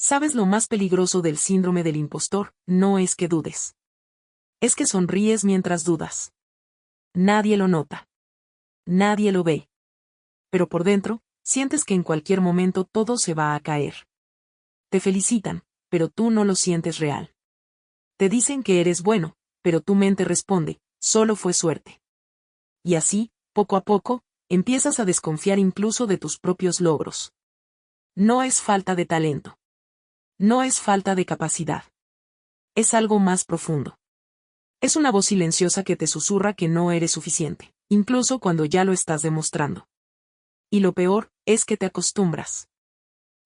¿Sabes lo más peligroso del síndrome del impostor? No es que dudes. Es que sonríes mientras dudas. Nadie lo nota. Nadie lo ve. Pero por dentro, sientes que en cualquier momento todo se va a caer. Te felicitan, pero tú no lo sientes real. Te dicen que eres bueno, pero tu mente responde, solo fue suerte. Y así, poco a poco, empiezas a desconfiar incluso de tus propios logros. No es falta de talento. No es falta de capacidad. Es algo más profundo. Es una voz silenciosa que te susurra que no eres suficiente, incluso cuando ya lo estás demostrando. Y lo peor, es que te acostumbras.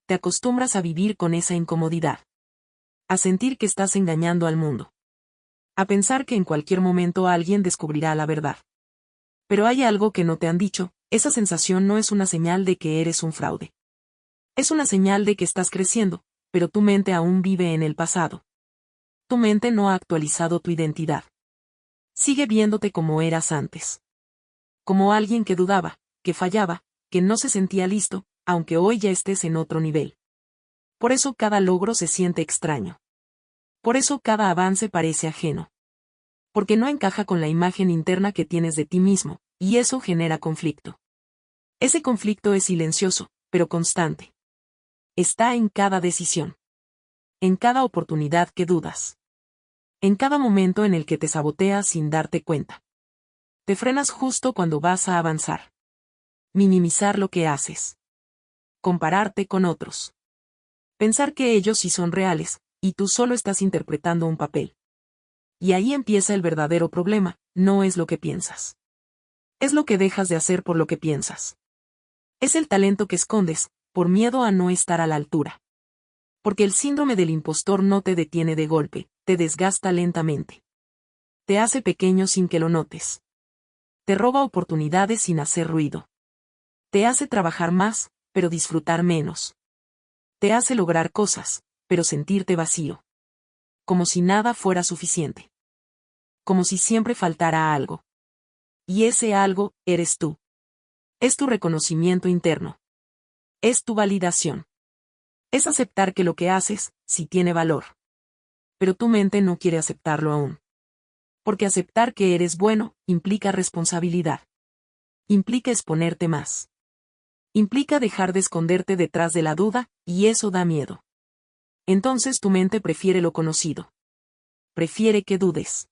Te acostumbras a vivir con esa incomodidad. A sentir que estás engañando al mundo. A pensar que en cualquier momento alguien descubrirá la verdad. Pero hay algo que no te han dicho, esa sensación no es una señal de que eres un fraude. Es una señal de que estás creciendo, pero tu mente aún vive en el pasado. Tu mente no ha actualizado tu identidad. Sigue viéndote como eras antes. Como alguien que dudaba, que fallaba, que no se sentía listo, aunque hoy ya estés en otro nivel. Por eso cada logro se siente extraño. Por eso cada avance parece ajeno. Porque no encaja con la imagen interna que tienes de ti mismo, y eso genera conflicto. Ese conflicto es silencioso, pero constante. Está en cada decisión. En cada oportunidad que dudas. En cada momento en el que te saboteas sin darte cuenta. Te frenas justo cuando vas a avanzar. Minimizar lo que haces. Compararte con otros. Pensar que ellos sí son reales, y tú solo estás interpretando un papel. Y ahí empieza el verdadero problema, no es lo que piensas. Es lo que dejas de hacer por lo que piensas. Es el talento que escondes, por miedo a no estar a la altura. Porque el síndrome del impostor no te detiene de golpe, te desgasta lentamente. Te hace pequeño sin que lo notes. Te roba oportunidades sin hacer ruido. Te hace trabajar más, pero disfrutar menos. Te hace lograr cosas, pero sentirte vacío. Como si nada fuera suficiente. Como si siempre faltara algo. Y ese algo, eres tú. Es tu reconocimiento interno. Es tu validación. Es aceptar que lo que haces, sí tiene valor. Pero tu mente no quiere aceptarlo aún. Porque aceptar que eres bueno, implica responsabilidad. Implica exponerte más. Implica dejar de esconderte detrás de la duda, y eso da miedo. Entonces tu mente prefiere lo conocido. Prefiere que dudes.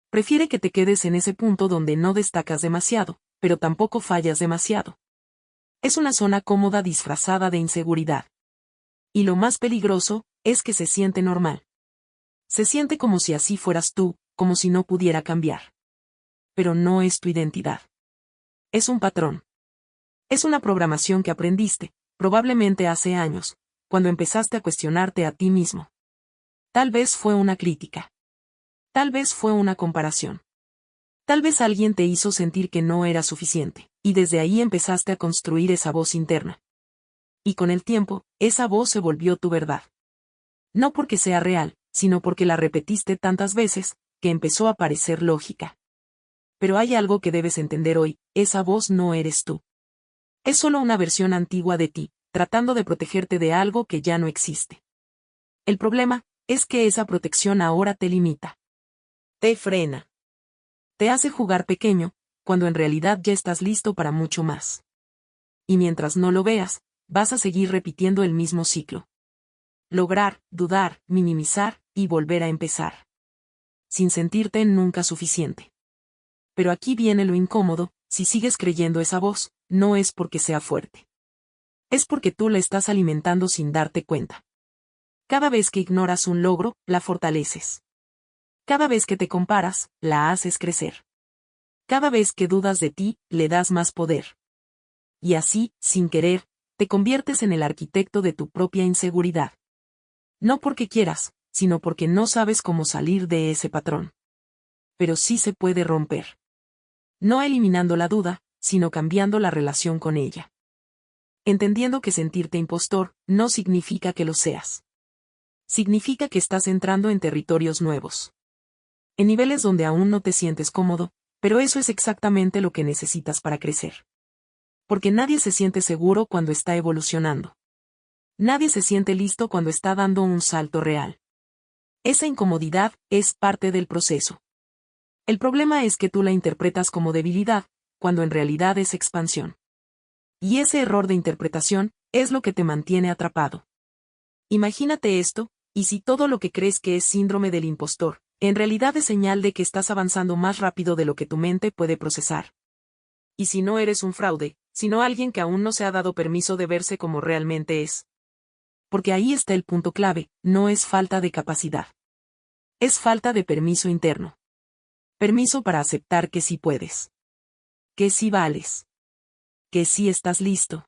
Prefiere que te quedes en ese punto donde no destacas demasiado, pero tampoco fallas demasiado. Es una zona cómoda disfrazada de inseguridad. Y lo más peligroso, es que se siente normal. Se siente como si así fueras tú, como si no pudiera cambiar. Pero no es tu identidad. Es un patrón. Es una programación que aprendiste, probablemente hace años, cuando empezaste a cuestionarte a ti mismo. Tal vez fue una crítica. Tal vez fue una comparación. Tal vez alguien te hizo sentir que no era suficiente, y desde ahí empezaste a construir esa voz interna. Y con el tiempo, esa voz se volvió tu verdad. No porque sea real, sino porque la repetiste tantas veces, que empezó a parecer lógica. Pero hay algo que debes entender hoy, esa voz no eres tú. Es solo una versión antigua de ti, tratando de protegerte de algo que ya no existe. El problema, es que esa protección ahora te limita. Te frena. Te hace jugar pequeño, cuando en realidad ya estás listo para mucho más. Y mientras no lo veas, vas a seguir repitiendo el mismo ciclo. Lograr, dudar, minimizar, y volver a empezar. Sin sentirte nunca suficiente. Pero aquí viene lo incómodo, si sigues creyendo esa voz, no es porque sea fuerte. Es porque tú la estás alimentando sin darte cuenta. Cada vez que ignoras un logro, la fortaleces. Cada vez que te comparas, la haces crecer. Cada vez que dudas de ti, le das más poder. Y así, sin querer, te conviertes en el arquitecto de tu propia inseguridad. No porque quieras, sino porque no sabes cómo salir de ese patrón. Pero sí se puede romper. No eliminando la duda, sino cambiando la relación con ella. Entendiendo que sentirte impostor, no significa que lo seas. Significa que estás entrando en territorios nuevos. En niveles donde aún no te sientes cómodo, pero eso es exactamente lo que necesitas para crecer. Porque nadie se siente seguro cuando está evolucionando. Nadie se siente listo cuando está dando un salto real. Esa incomodidad es parte del proceso. El problema es que tú la interpretas como debilidad, cuando en realidad es expansión. Y ese error de interpretación es lo que te mantiene atrapado. Imagínate esto, y si todo lo que crees que es síndrome del impostor, en realidad es señal de que estás avanzando más rápido de lo que tu mente puede procesar. Y si no eres un fraude, sino alguien que aún no se ha dado permiso de verse como realmente es. Porque ahí está el punto clave, no es falta de capacidad. Es falta de permiso interno. Permiso para aceptar que sí puedes. Que sí vales. Que sí estás listo.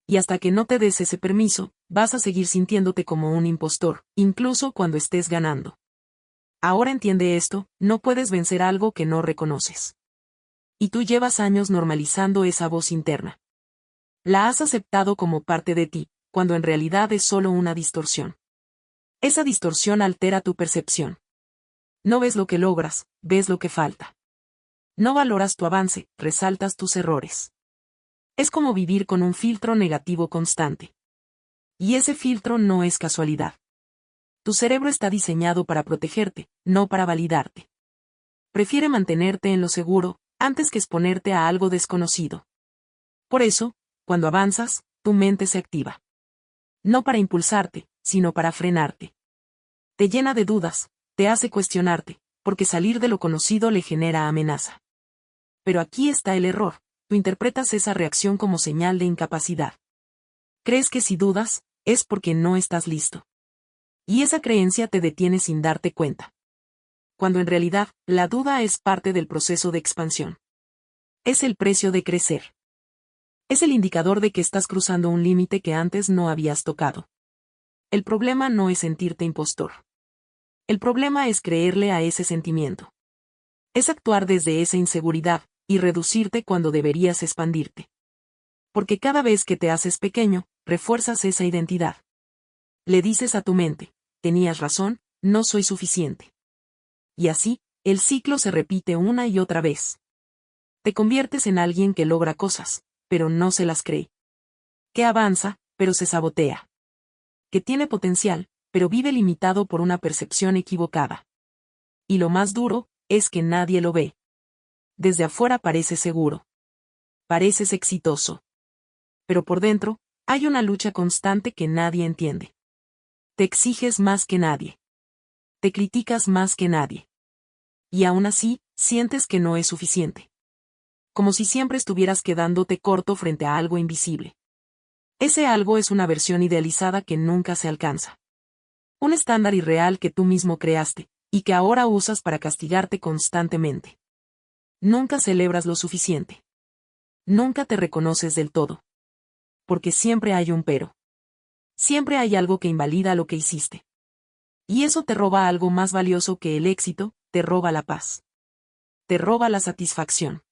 Y hasta que no te des ese permiso, vas a seguir sintiéndote como un impostor, incluso cuando estés ganando. Ahora entiende esto, no puedes vencer algo que no reconoces. Y tú llevas años normalizando esa voz interna. La has aceptado como parte de ti, cuando en realidad es solo una distorsión. Esa distorsión altera tu percepción. No ves lo que logras, ves lo que falta. No valoras tu avance, resaltas tus errores. Es como vivir con un filtro negativo constante. Y ese filtro no es casualidad. Tu cerebro está diseñado para protegerte, no para validarte. Prefiere mantenerte en lo seguro, antes que exponerte a algo desconocido. Por eso, cuando avanzas, tu mente se activa. No para impulsarte, sino para frenarte. Te llena de dudas, te hace cuestionarte, porque salir de lo conocido le genera amenaza. Pero aquí está el error, tú interpretas esa reacción como señal de incapacidad. Crees que si dudas, es porque no estás listo. Y esa creencia te detiene sin darte cuenta. Cuando en realidad, la duda es parte del proceso de expansión. Es el precio de crecer. Es el indicador de que estás cruzando un límite que antes no habías tocado. El problema no es sentirte impostor. El problema es creerle a ese sentimiento. Es actuar desde esa inseguridad, y reducirte cuando deberías expandirte. Porque cada vez que te haces pequeño, refuerzas esa identidad. Le dices a tu mente, tenías razón, no soy suficiente. Y así, el ciclo se repite una y otra vez. Te conviertes en alguien que logra cosas, pero no se las cree. Que avanza, pero se sabotea. Que tiene potencial, pero vive limitado por una percepción equivocada. Y lo más duro, es que nadie lo ve. Desde afuera pareces seguro. Pareces exitoso. Pero por dentro, hay una lucha constante que nadie entiende. Te exiges más que nadie. Te criticas más que nadie. Y aún así, sientes que no es suficiente. Como si siempre estuvieras quedándote corto frente a algo invisible. Ese algo es una versión idealizada que nunca se alcanza. Un estándar irreal que tú mismo creaste, y que ahora usas para castigarte constantemente. Nunca celebras lo suficiente. Nunca te reconoces del todo. Porque siempre hay un pero. Siempre hay algo que invalida lo que hiciste. Y eso te roba algo más valioso que el éxito, te roba la paz. Te roba la satisfacción.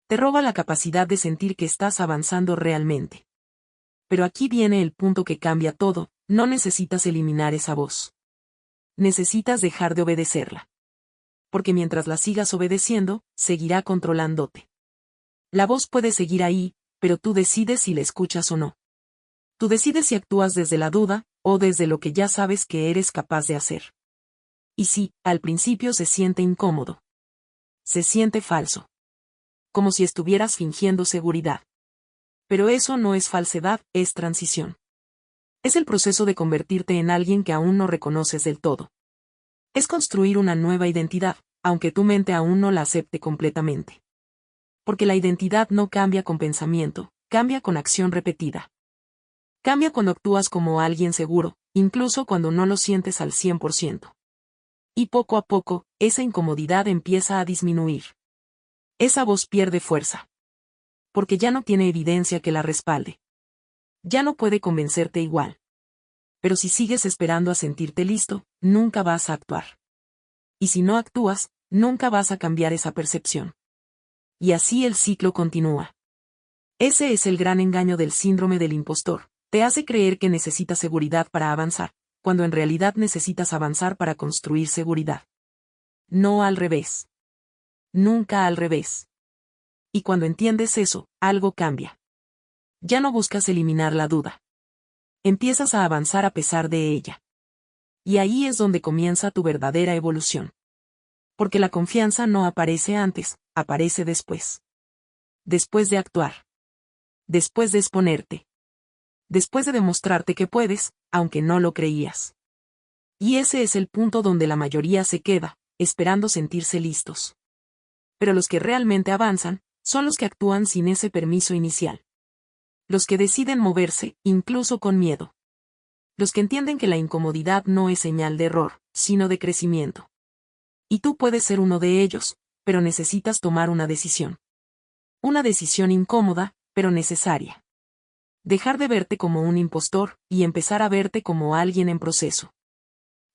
Te roba la capacidad de sentir que estás avanzando realmente. Pero aquí viene el punto que cambia todo, no necesitas eliminar esa voz. Necesitas dejar de obedecerla. Porque mientras la sigas obedeciendo, seguirá controlándote. La voz puede seguir ahí, pero tú decides si la escuchas o no. Tú decides si actúas desde la duda, o desde lo que ya sabes que eres capaz de hacer. Y sí, al principio se siente incómodo. Se siente falso. Como si estuvieras fingiendo seguridad. Pero eso no es falsedad, es transición. Es el proceso de convertirte en alguien que aún no reconoces del todo. Es construir una nueva identidad, aunque tu mente aún no la acepte completamente. Porque la identidad no cambia con pensamiento, cambia con acción repetida. Cambia cuando actúas como alguien seguro, incluso cuando no lo sientes al 100%. Y poco a poco, esa incomodidad empieza a disminuir. Esa voz pierde fuerza. Porque ya no tiene evidencia que la respalde. Ya no puede convencerte igual. Pero si sigues esperando a sentirte listo, nunca vas a actuar. Y si no actúas, nunca vas a cambiar esa percepción. Y así el ciclo continúa. Ese es el gran engaño del síndrome del impostor. Te hace creer que necesitas seguridad para avanzar, cuando en realidad necesitas avanzar para construir seguridad. No al revés. Nunca al revés. Y cuando entiendes eso, algo cambia. Ya no buscas eliminar la duda. Empiezas a avanzar a pesar de ella. Y ahí es donde comienza tu verdadera evolución. Porque la confianza no aparece antes, aparece después. Después de actuar. Después de exponerte. Después de demostrarte que puedes, aunque no lo creías. Y ese es el punto donde la mayoría se queda, esperando sentirse listos. Pero los que realmente avanzan, son los que actúan sin ese permiso inicial. Los que deciden moverse, incluso con miedo. Los que entienden que la incomodidad no es señal de error, sino de crecimiento. Y tú puedes ser uno de ellos, pero necesitas tomar una decisión. Una decisión incómoda, pero necesaria. Dejar de verte como un impostor, y empezar a verte como alguien en proceso.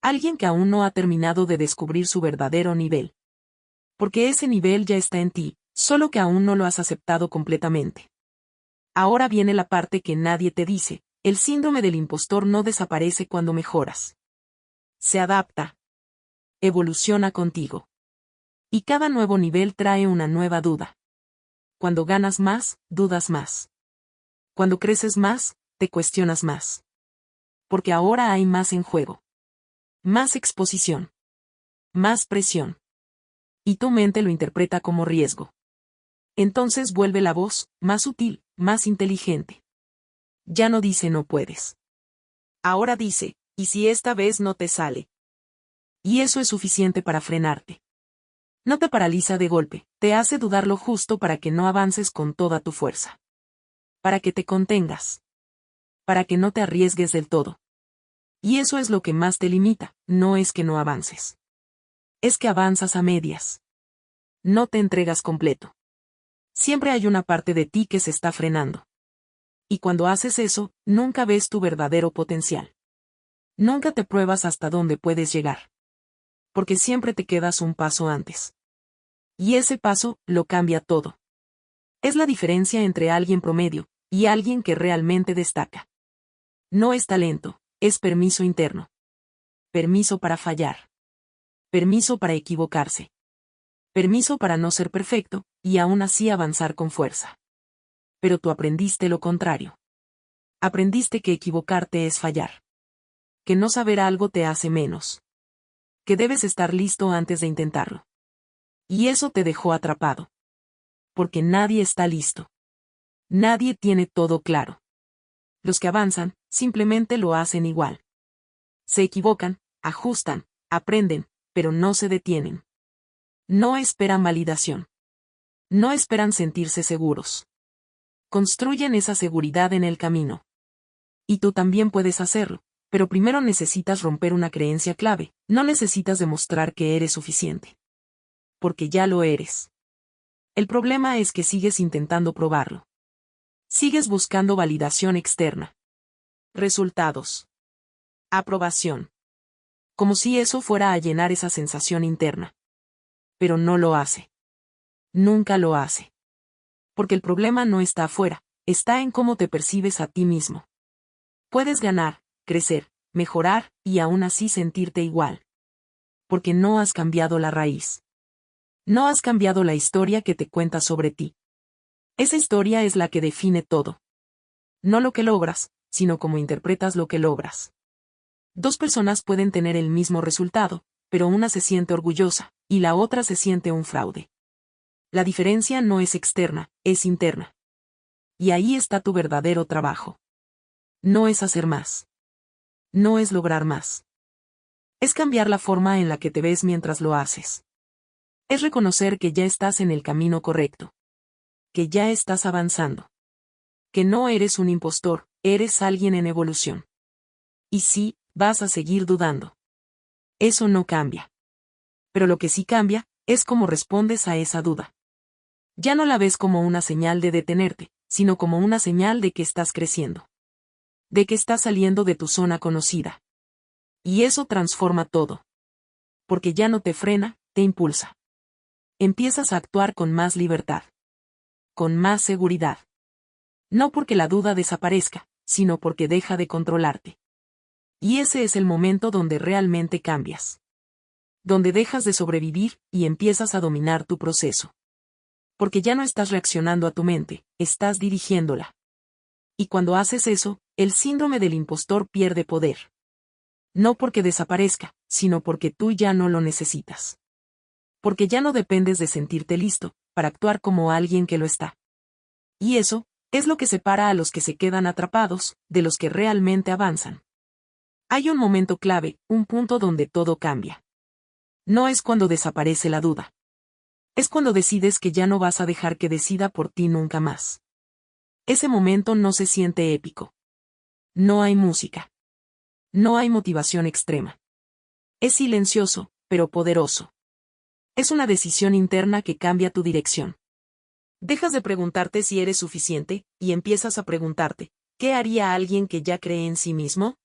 Alguien que aún no ha terminado de descubrir su verdadero nivel. Porque ese nivel ya está en ti, solo que aún no lo has aceptado completamente. Ahora viene la parte que nadie te dice, el síndrome del impostor no desaparece cuando mejoras. Se adapta. Evoluciona contigo. Y cada nuevo nivel trae una nueva duda. Cuando ganas más, dudas más. Cuando creces más, te cuestionas más. Porque ahora hay más en juego. Más exposición. Más presión. Y tu mente lo interpreta como riesgo. Entonces vuelve la voz, más sutil, más inteligente. Ya no dice no puedes. Ahora dice, ¿y si esta vez no te sale? Y eso es suficiente para frenarte. No te paraliza de golpe, te hace dudar lo justo para que no avances con toda tu fuerza. Para que te contengas. Para que no te arriesgues del todo. Y eso es lo que más te limita, no es que no avances. Es que avanzas a medias. No te entregas completo. Siempre hay una parte de ti que se está frenando. Y cuando haces eso, nunca ves tu verdadero potencial. Nunca te pruebas hasta dónde puedes llegar. Porque siempre te quedas un paso antes. Y ese paso, lo cambia todo. Es la diferencia entre alguien promedio, y alguien que realmente destaca. No es talento, es permiso interno. Permiso para fallar. Permiso para equivocarse. Permiso para no ser perfecto, y aún así avanzar con fuerza. Pero tú aprendiste lo contrario. Aprendiste que equivocarte es fallar. Que no saber algo te hace menos. Que debes estar listo antes de intentarlo. Y eso te dejó atrapado. Porque nadie está listo. Nadie tiene todo claro. Los que avanzan, simplemente lo hacen igual. Se equivocan, ajustan, aprenden, pero no se detienen. No esperan validación. No esperan sentirse seguros. Construyen esa seguridad en el camino. Y tú también puedes hacerlo, pero primero necesitas romper una creencia clave, no necesitas demostrar que eres suficiente. Porque ya lo eres. El problema es que sigues intentando probarlo. Sigues buscando validación externa. Resultados. Aprobación. Como si eso fuera a llenar esa sensación interna. Pero no lo hace. Nunca lo hace. Porque el problema no está afuera, está en cómo te percibes a ti mismo. Puedes ganar, crecer, mejorar, y aún así sentirte igual. Porque no has cambiado la raíz. No has cambiado la historia que te cuenta sobre ti. Esa historia es la que define todo. No lo que logras, sino cómo interpretas lo que logras. Dos personas pueden tener el mismo resultado, pero una se siente orgullosa, y la otra se siente un fraude. La diferencia no es externa, es interna. Y ahí está tu verdadero trabajo. No es hacer más. No es lograr más. Es cambiar la forma en la que te ves mientras lo haces. Es reconocer que ya estás en el camino correcto. Que ya estás avanzando. Que no eres un impostor, eres alguien en evolución. Y sí, vas a seguir dudando. Eso no cambia. Pero lo que sí cambia, es cómo respondes a esa duda. Ya no la ves como una señal de detenerte, sino como una señal de que estás creciendo. De que estás saliendo de tu zona conocida. Y eso transforma todo. Porque ya no te frena, te impulsa. Empiezas a actuar con más libertad. Con más seguridad. No porque la duda desaparezca, sino porque deja de controlarte. Y ese es el momento donde realmente cambias. Donde dejas de sobrevivir y empiezas a dominar tu proceso. Porque ya no estás reaccionando a tu mente, estás dirigiéndola. Y cuando haces eso, el síndrome del impostor pierde poder. No porque desaparezca, sino porque tú ya no lo necesitas. Porque ya no dependes de sentirte listo para actuar como alguien que lo está. Y eso es lo que separa a los que se quedan atrapados de los que realmente avanzan. Hay un momento clave, un punto donde todo cambia. No es cuando desaparece la duda. Es cuando decides que ya no vas a dejar que decida por ti nunca más. Ese momento no se siente épico. No hay música. No hay motivación extrema. Es silencioso, pero poderoso. Es una decisión interna que cambia tu dirección. Dejas de preguntarte si eres suficiente, y empiezas a preguntarte, ¿qué haría alguien que ya cree en sí mismo?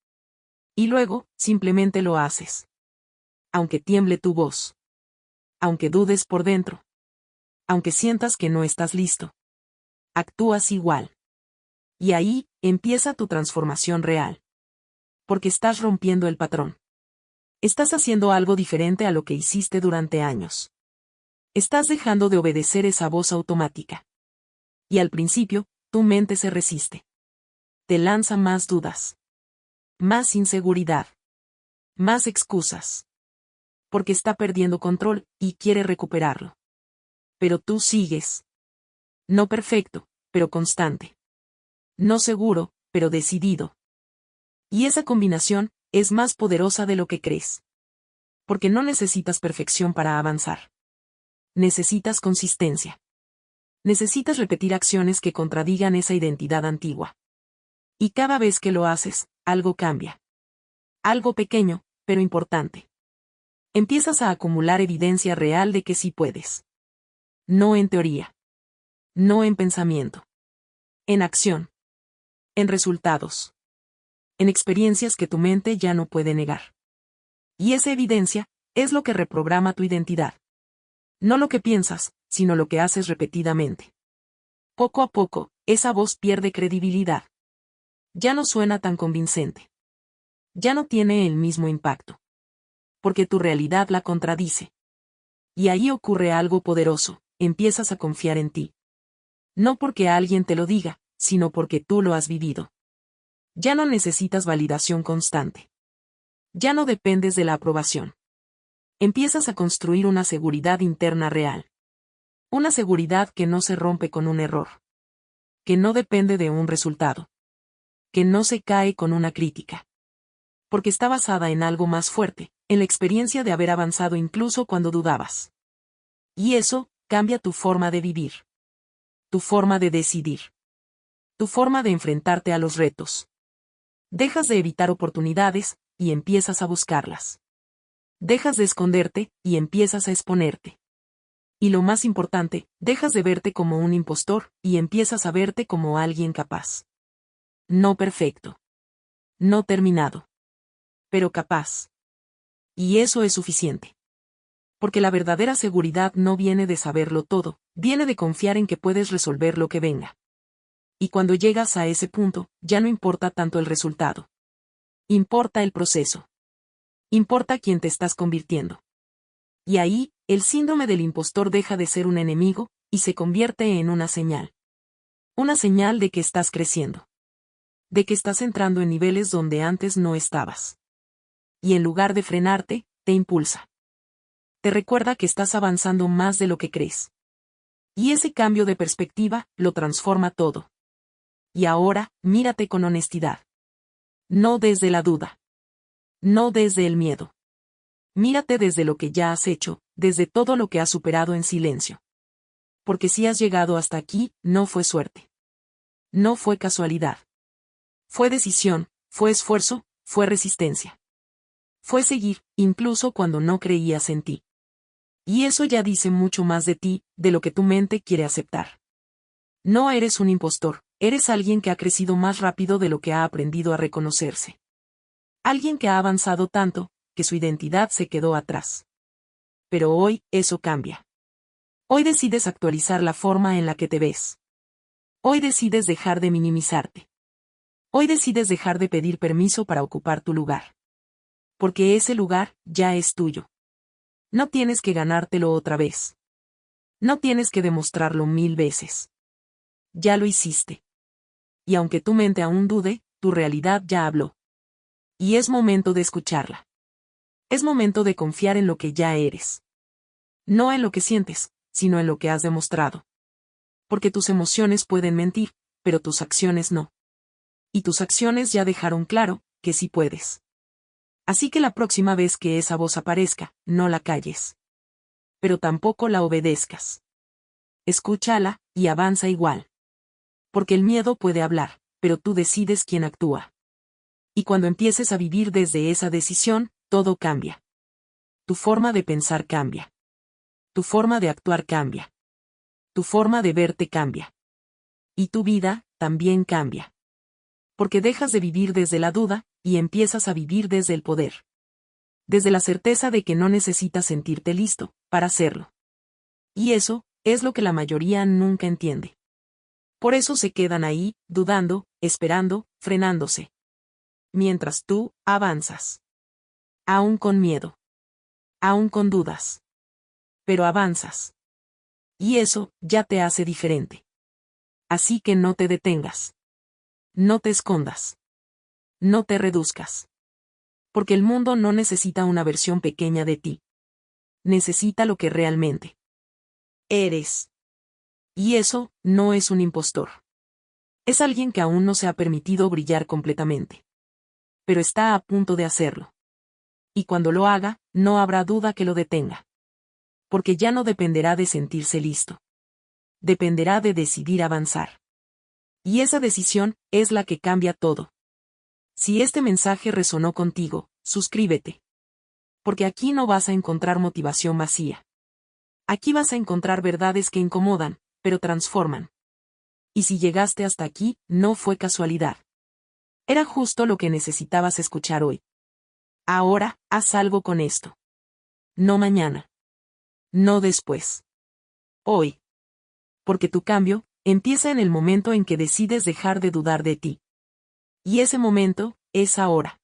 Y luego, simplemente lo haces. Aunque tiemble tu voz. Aunque dudes por dentro. Aunque sientas que no estás listo. Actúas igual. Y ahí, empieza tu transformación real. Porque estás rompiendo el patrón. Estás haciendo algo diferente a lo que hiciste durante años. Estás dejando de obedecer esa voz automática. Y al principio, tu mente se resiste. Te lanza más dudas. Más inseguridad. Más excusas. Porque está perdiendo control, y quiere recuperarlo. Pero tú sigues. No perfecto, pero constante. No seguro, pero decidido. Y esa combinación es más poderosa de lo que crees. Porque no necesitas perfección para avanzar. Necesitas consistencia. Necesitas repetir acciones que contradigan esa identidad antigua. Y cada vez que lo haces, algo cambia. Algo pequeño, pero importante. Empiezas a acumular evidencia real de que sí puedes. No en teoría. No en pensamiento. En acción. En resultados. En experiencias que tu mente ya no puede negar. Y esa evidencia es lo que reprograma tu identidad. No lo que piensas, sino lo que haces repetidamente. Poco a poco, esa voz pierde credibilidad. Ya no suena tan convincente. Ya no tiene el mismo impacto. Porque tu realidad la contradice. Y ahí ocurre algo poderoso, empiezas a confiar en ti. No porque alguien te lo diga, sino porque tú lo has vivido. Ya no necesitas validación constante. Ya no dependes de la aprobación. Empiezas a construir una seguridad interna real. Una seguridad que no se rompe con un error. Que no depende de un resultado. Que no se cae con una crítica. Porque está basada en algo más fuerte, en la experiencia de haber avanzado incluso cuando dudabas. Y eso cambia tu forma de vivir. Tu forma de decidir. Tu forma de enfrentarte a los retos. Dejas de evitar oportunidades, y empiezas a buscarlas. Dejas de esconderte, y empiezas a exponerte. Y lo más importante, dejas de verte como un impostor, y empiezas a verte como alguien capaz. No perfecto. No terminado. Pero capaz. Y eso es suficiente. Porque la verdadera seguridad no viene de saberlo todo, viene de confiar en que puedes resolver lo que venga. Y cuando llegas a ese punto, ya no importa tanto el resultado. Importa el proceso. Importa quién te estás convirtiendo. Y ahí, el síndrome del impostor deja de ser un enemigo, y se convierte en una señal. Una señal de que estás creciendo. De que estás entrando en niveles donde antes no estabas. Y en lugar de frenarte, te impulsa. Te recuerda que estás avanzando más de lo que crees. Y ese cambio de perspectiva, lo transforma todo. Y ahora, mírate con honestidad. No desde la duda. No desde el miedo. Mírate desde lo que ya has hecho, desde todo lo que has superado en silencio. Porque si has llegado hasta aquí, no fue suerte. No fue casualidad. Fue decisión, fue esfuerzo, fue resistencia. Fue seguir, incluso cuando no creías en ti. Y eso ya dice mucho más de ti, de lo que tu mente quiere aceptar. No eres un impostor, eres alguien que ha crecido más rápido de lo que ha aprendido a reconocerse. Alguien que ha avanzado tanto, que su identidad se quedó atrás. Pero hoy, eso cambia. Hoy decides actualizar la forma en la que te ves. Hoy decides dejar de minimizarte. Hoy decides dejar de pedir permiso para ocupar tu lugar. Porque ese lugar, ya es tuyo. No tienes que ganártelo otra vez. No tienes que demostrarlo 1000 veces. Ya lo hiciste. Y aunque tu mente aún dude, tu realidad ya habló. Y es momento de escucharla. Es momento de confiar en lo que ya eres. No en lo que sientes, sino en lo que has demostrado. Porque tus emociones pueden mentir, pero tus acciones no. Y tus acciones ya dejaron claro que sí puedes. Así que la próxima vez que esa voz aparezca, no la calles. Pero tampoco la obedezcas. Escúchala, y avanza igual. Porque el miedo puede hablar, pero tú decides quién actúa. Y cuando empieces a vivir desde esa decisión, todo cambia. Tu forma de pensar cambia. Tu forma de actuar cambia. Tu forma de verte cambia. Y tu vida, también cambia. Porque dejas de vivir desde la duda, y empiezas a vivir desde el poder. Desde la certeza de que no necesitas sentirte listo, para hacerlo. Y eso, es lo que la mayoría nunca entiende. Por eso se quedan ahí, dudando, esperando, frenándose. Mientras tú, avanzas. Aún con miedo. Aún con dudas. Pero avanzas. Y eso, ya te hace diferente. Así que no te detengas. No te escondas. No te reduzcas. Porque el mundo no necesita una versión pequeña de ti. Necesita lo que realmente eres. Y eso, no es un impostor. Es alguien que aún no se ha permitido brillar completamente. Pero está a punto de hacerlo. Y cuando lo haga, no habrá duda que lo detenga. Porque ya no dependerá de sentirse listo. Dependerá de decidir avanzar. Y esa decisión, es la que cambia todo. Si este mensaje resonó contigo, suscríbete. Porque aquí no vas a encontrar motivación vacía. Aquí vas a encontrar verdades que incomodan, pero transforman. Y si llegaste hasta aquí, no fue casualidad. Era justo lo que necesitabas escuchar hoy. Ahora, haz algo con esto. No mañana. No después. Hoy. Porque tu cambio, empieza en el momento en que decides dejar de dudar de ti. Y ese momento, es ahora.